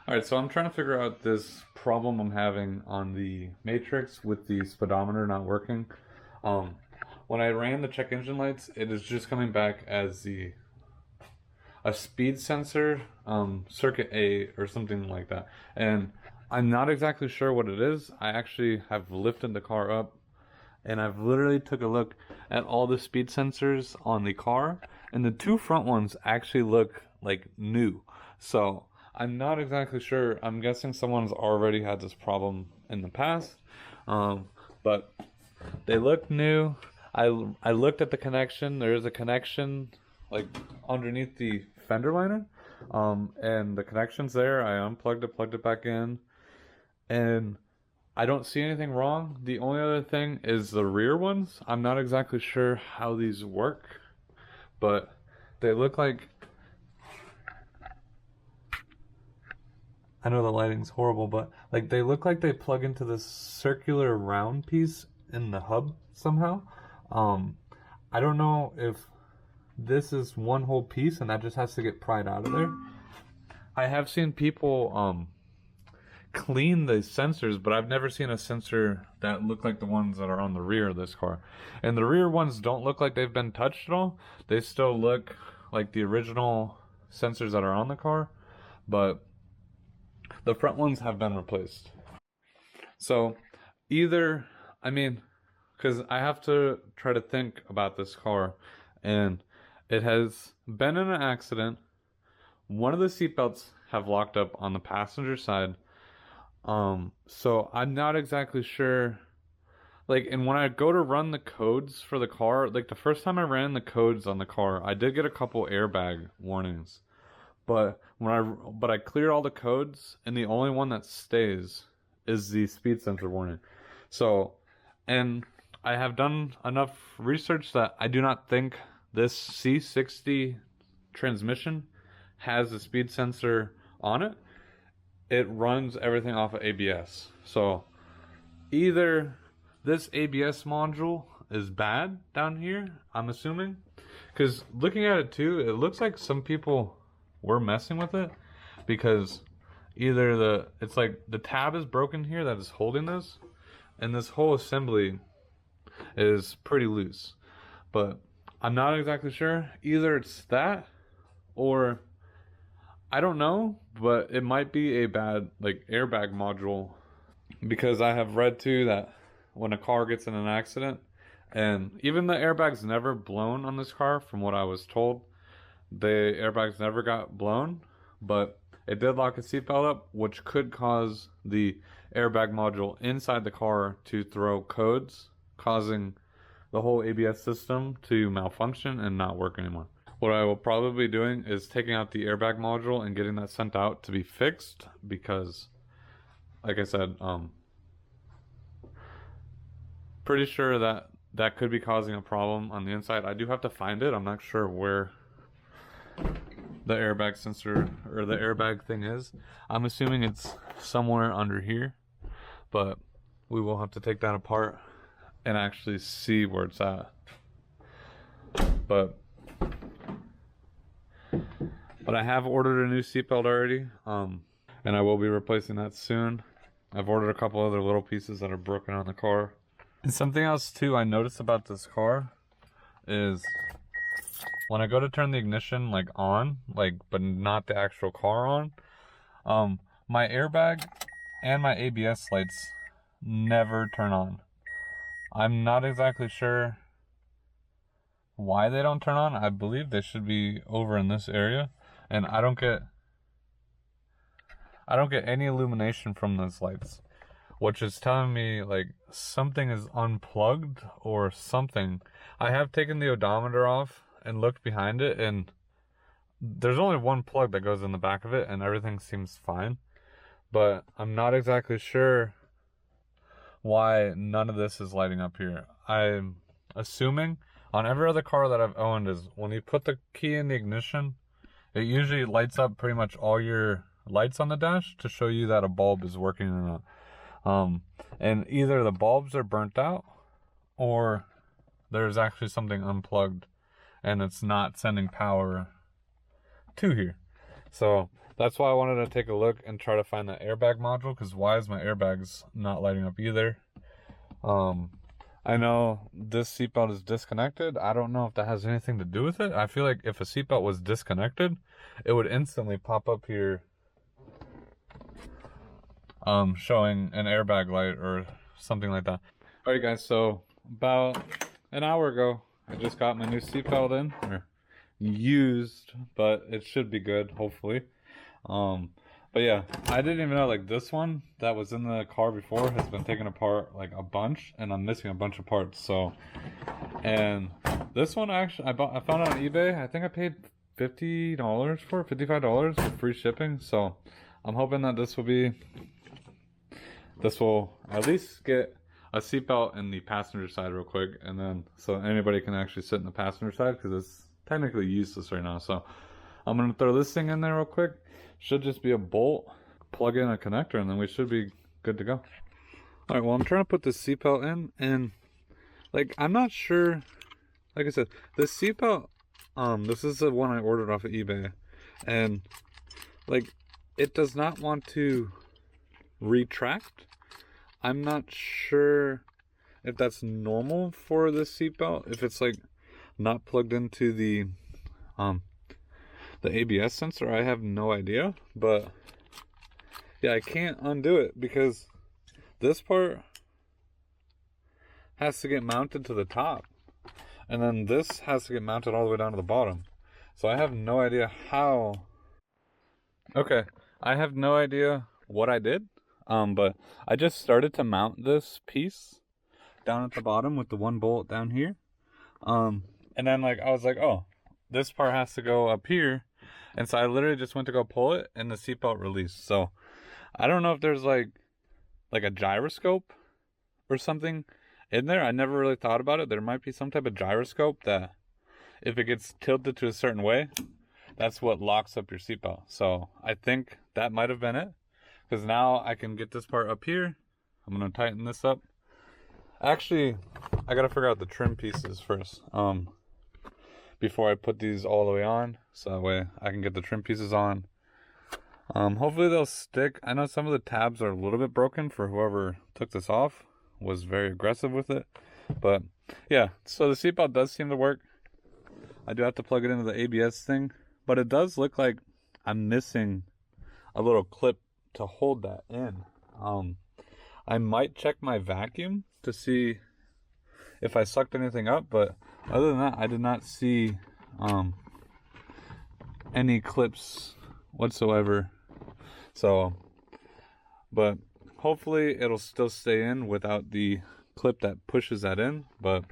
All right, so I'm trying to figure out this problem I'm having on the matrix with the speedometer not working. Um, when I ran the check engine lights, it is just coming back as a speed sensor, circuit A or something like that. And I'm not exactly sure what it is. I actually have lifted the car up and I've literally took a look at all the speed sensors on the car, and the two front ones actually look like new. So I'm not exactly sure. I'm guessing someone's already had this problem in the past, um, but they look new. I looked at the connection. There is a connection like underneath the fender liner, and the connection's there. I unplugged it, plugged it back in, and I don't see anything wrong. The only other thing is the rear ones. I'm not exactly sure how these work, but they look like, I know the lighting's horrible, but like they look like they plug into this circular round piece in the hub somehow. Um, I don't know if this is one whole piece and that just has to get pried out of there. I have seen people clean the sensors, but I've never seen a sensor that look like the ones that are on the rear of this car. And the rear ones don't look like they've been touched at all. They still look like the original sensors that are on the car, but the front ones have been replaced. So either, I mean, because I have to try to think about this car, and it has been in an accident. One of the seatbelts have locked up on the passenger side. So I'm not exactly sure. Like, and when I go to run the codes for the car, like the first time I ran the codes on the car, I did get a couple airbag warnings. But I cleared all the codes, and the only one that stays is the speed sensor warning. So, and I have done enough research that I do not think this C60 transmission has a speed sensor on it. It runs everything off of ABS. So either this ABS module is bad down here, I'm assuming, because looking at it too, it looks like some people were messing with it, because either it's like the tab is broken here that is holding this, and this whole assembly is pretty loose. But I'm not exactly sure. Either it's that, or I don't know, but it might be a bad like airbag module, because I have read too that when a car gets in an accident, and even the airbags never blown on this car from what I was told, the airbags never got blown, but it did lock a seatbelt up, which could cause the airbag module inside the car to throw codes, causing the whole ABS system to malfunction and not work anymore. What I will probably be doing is taking out the airbag module and getting that sent out to be fixed, because, like I said, pretty sure that that could be causing a problem on the inside. I do have to find it. I'm not sure where the airbag sensor or the airbag thing is. I'm assuming it's somewhere under here, but we will have to take that apart and actually see where it's at. But I have ordered a new seatbelt already, and I will be replacing that soon. I've ordered a couple other little pieces that are broken on the car. And something else too I noticed about this car is when I go to turn the ignition like on, like, but not the actual car on, my airbag and my ABS lights never turn on. I'm not exactly sure why they don't turn on. I believe they should be over in this area, and I don't get any illumination from those lights, which is telling me like something is unplugged or something. I have taken the odometer off and looked behind it, and there's only one plug that goes in the back of it, and everything seems fine. But I'm not exactly sure why none of this is lighting up here. I'm assuming on every other car that I've owned is when you put the key in the ignition, it usually lights up pretty much all your lights on the dash to show you that a bulb is working or not. And either the bulbs are burnt out, or there's actually something unplugged and it's not sending power to here. So That's why I wanted to take a look and try to find the airbag module, because why is my airbags not lighting up either? I know this seatbelt is disconnected. I don't know if that has anything to do with it. I feel like if a seatbelt was disconnected, it would instantly pop up here showing an airbag light or something like that. Alright guys, so about an hour ago, I just got my new seatbelt in, or used, but it should be good, hopefully. But yeah, I didn't even know, like, this one that was in the car before has been taken apart like a bunch, and I'm missing a bunch of parts. So, and this one actually I found it on eBay. I think I paid $50 for it, $55 for free shipping. So I'm hoping that this will at least get a seatbelt in the passenger side real quick, and then so anybody can actually sit in the passenger side, because it's technically useless right now. So I'm gonna throw this thing in there real quick. Should just be a bolt, plug in a connector, and then we should be good to go. All right, well, I'm trying to put this seatbelt in, and like, I'm not sure. Like I said, this seatbelt, this is the one I ordered off of eBay, and like, it does not want to retract. I'm not sure if that's normal for this seatbelt, if it's like not plugged into the ABS sensor. I have no idea, but yeah, I can't undo it because this part has to get mounted to the top, and then this has to get mounted all the way down to the bottom. So I have no idea how. Okay, I have no idea what I did, but I just started to mount this piece down at the bottom with the one bolt down here, and then like I was like, oh, this part has to go up here. And so I literally just went to go pull it, and the seatbelt released. So I don't know if there's like a gyroscope or something in there. I never really thought about it. There might be some type of gyroscope that if it gets tilted to a certain way, that's what locks up your seatbelt. So I think that might have been it, because now I can get this part up here. I'm going to tighten this up. Actually, I got to figure out the trim pieces first. Before I put these all the way on, so that way I can get the trim pieces on. Hopefully they'll stick. I know some of the tabs are a little bit broken for whoever took this off, was very aggressive with it. But yeah, so the seatbelt does seem to work. I do have to plug it into the ABS thing, but it does look like I'm missing a little clip to hold that in. I might check my vacuum to see if I sucked anything up, but other than that, I did not see any clips whatsoever. So, but hopefully it'll still stay in without the clip that pushes that in. But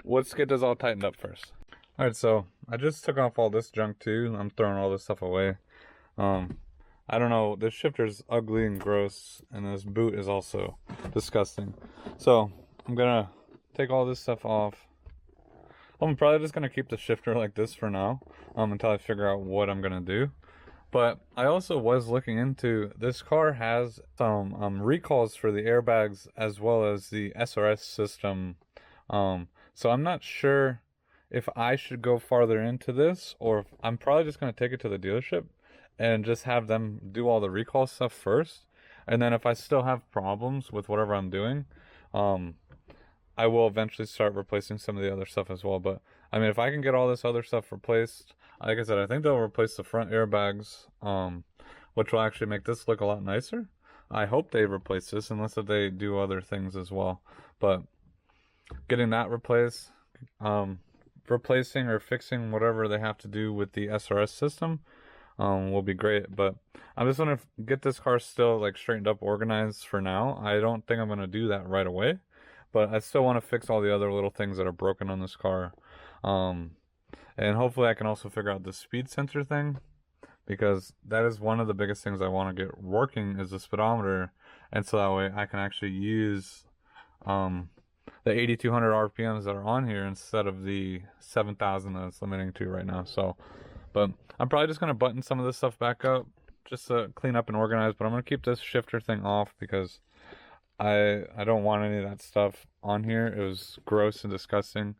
let's get this all tightened up first. All right, so I just took off all this junk too. I'm throwing all this stuff away. I don't know, this shifter's ugly and gross, and this boot is also disgusting. So I'm gonna take all this stuff off. I'm probably just gonna keep the shifter like this for now, until I figure out what I'm gonna do. But I also was looking into, this car has some recalls for the airbags as well as the SRS system. So I'm not sure if I should go farther into this, or if I'm probably just gonna take it to the dealership and just have them do all the recall stuff first. And then if I still have problems with whatever I'm doing, I will eventually start replacing some of the other stuff as well. But I mean, if I can get all this other stuff replaced, like I said, I think they'll replace the front airbags, which will actually make this look a lot nicer. I hope they replace this, unless if they do other things as well. But getting that replaced, replacing or fixing whatever they have to do with the SRS system, will be great. But I'm just gonna get this car still like straightened up, organized for now. I don't think I'm gonna do that right away, but I still want to fix all the other little things that are broken on this car. And hopefully I can also figure out the speed sensor thing, because that is one of the biggest things I want to get working, is the speedometer. And so that way I can actually use the 8,200 RPMs that are on here instead of the 7,000 that it's limiting to right now. So, but I'm probably just going to button some of this stuff back up just to clean up and organize. But I'm going to keep this shifter thing off because I don't want any of that stuff on here. It was gross and disgusting.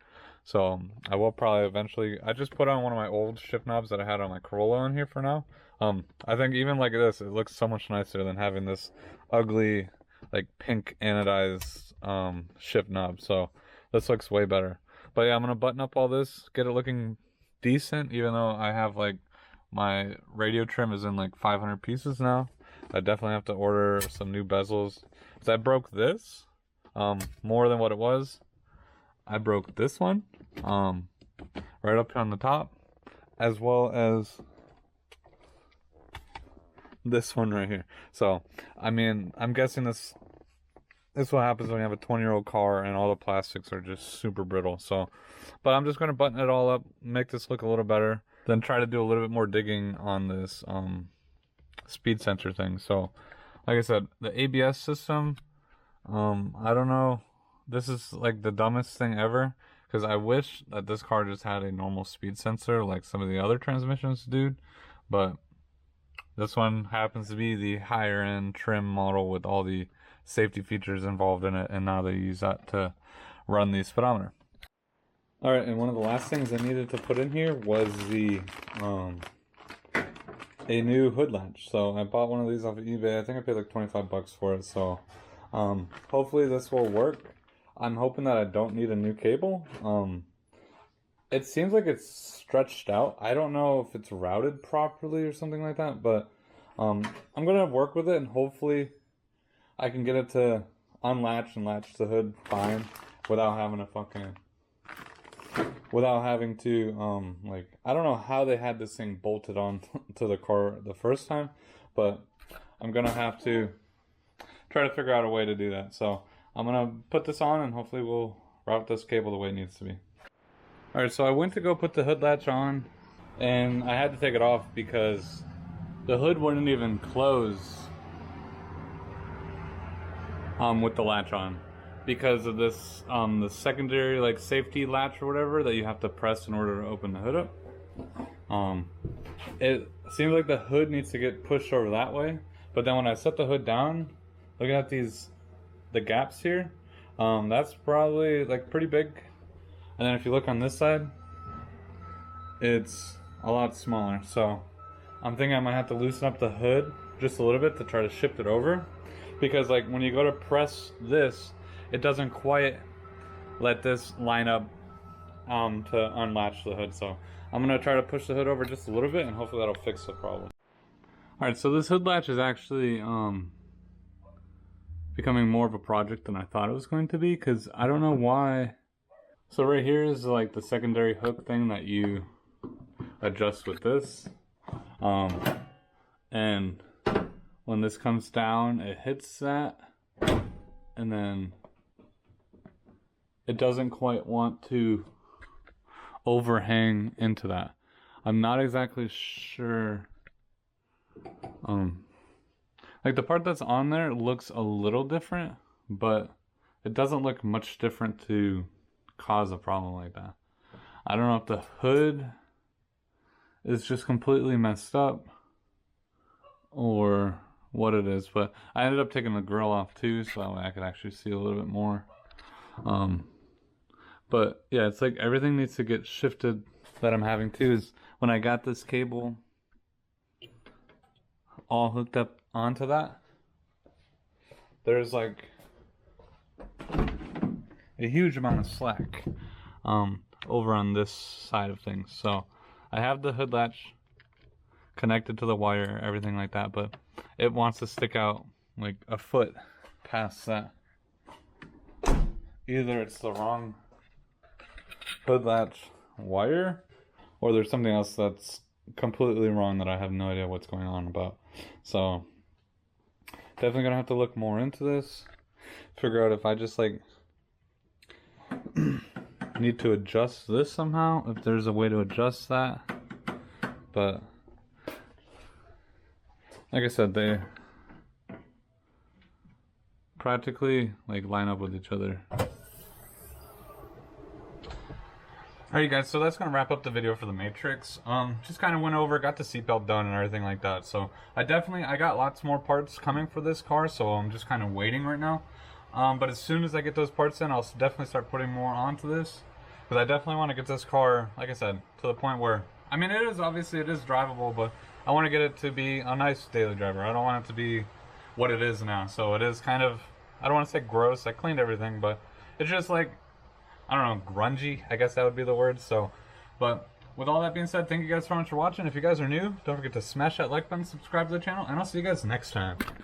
So I will probably eventually, I just put on one of my old shift knobs that I had on my Corolla in here for now. I think even like this, it looks so much nicer than having this ugly, like pink anodized shift knob. So this looks way better. But yeah, I'm gonna button up all this, get it looking decent, even though I have like my radio trim is in like 500 pieces now. I definitely have to order some new bezels. So I broke this more than what it was. I broke this one right up on the top, as well as this one right here. So I mean, I'm guessing this is what happens when you have a 20-year-old car and all the plastics are just super brittle. So, but I'm just gonna button it all up, make this look a little better, then try to do a little bit more digging on this speed sensor thing. So like I said, the ABS system, I don't know, this is like the dumbest thing ever, because I wish that this car just had a normal speed sensor like some of the other transmissions do, but this one happens to be the higher end trim model with all the safety features involved in it, and now they use that to run the speedometer. Alright, and one of the last things I needed to put in here was the a new hood latch. So I bought one of these off of eBay. I think I paid like 25 bucks for it. So hopefully this will work. I'm hoping that I don't need a new cable. It seems like it's stretched out. I don't know if it's routed properly or something like that, but I'm gonna work with it, and hopefully I can get it to unlatch and latch the hood fine without having to like, I don't know how they had this thing bolted on to the car the first time, but I'm gonna have to try to figure out a way to do that. So I'm gonna put this on, and hopefully we'll route this cable the way it needs to be. Alright, so I went to go put the hood latch on, and I had to take it off because the hood wouldn't even close with the latch on, because of this the secondary like safety latch or whatever that you have to press in order to open the hood up. It seems like the hood needs to get pushed over that way, but then when I set the hood down, look at the gaps here, that's probably like pretty big, and then if you look on this side, it's a lot smaller. So I'm thinking I might have to loosen up the hood just a little bit to try to shift it over, because like when you go to press this, it doesn't quite let this line up to unlatch the hood. So I'm gonna try to push the hood over just a little bit, and hopefully that'll fix the problem. Alright, so this hood latch is actually becoming more of a project than I thought it was going to be, because I don't know why. So right here is like the secondary hook thing that you adjust with this, and when this comes down, it hits that, and then it doesn't quite want to overhang into that. I'm not exactly sure. Like the part that's on there looks a little different, but it doesn't look much different to cause a problem like that. I don't know if the hood is just completely messed up or what it is, but I ended up taking the grill off too, so that way I could actually see a little bit more. But yeah, it's like everything needs to get shifted. That I'm having too is when I got this cable all hooked up onto that, there's like a huge amount of slack over on this side of things. So I have the hood latch connected to the wire, everything like that, but it wants to stick out like a foot past that. Either it's the wrong hood latch wire, or there's something else that's completely wrong that I have no idea what's going on about. So definitely gonna have to look more into this, figure out if I just like need to adjust this somehow, if there's a way to adjust that. But like I said, they practically like line up with each other. Alright guys, so that's going to wrap up the video for the Matrix. Just kind of went over, got the seatbelt done and everything like that. So I got lots more parts coming for this car, so I'm just kind of waiting right now. But as soon as I get those parts in, I'll definitely start putting more onto this. Because I definitely want to get this car, like I said, to the point where, I mean, it is obviously it is drivable, but I want to get it to be a nice daily driver. I don't want it to be what it is now. So it is kind of, I don't want to say gross. I cleaned everything, but it's just like, I don't know, grungy. I guess that would be the word. So, but with all that being said, thank you guys so much for watching. If you guys are new, don't forget to smash that like button, subscribe to the channel, and I'll see you guys next time.